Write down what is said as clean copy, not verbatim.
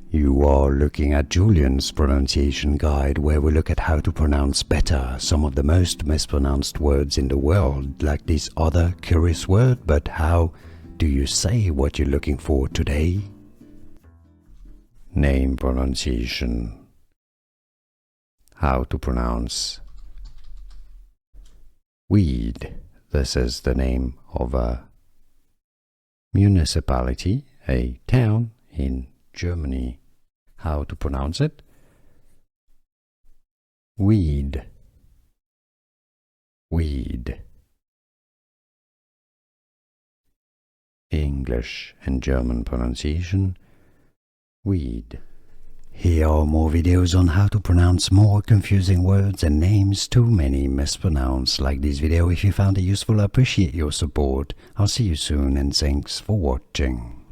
You are looking at Julian's pronunciation guide, where we look at how to pronounce better some of the most mispronounced words in the world, like this other curious word. But how do you say what you're looking for today? Name pronunciation. How to pronounce weed. This is the name of a municipality, a town in Germany. How to pronounce it? Weed. Weed. English and German pronunciation. Weed. Here are more videos on how to pronounce more confusing words and names too many mispronounced. Like this video if you found it useful. I appreciate your support. I'll see you soon and thanks for watching.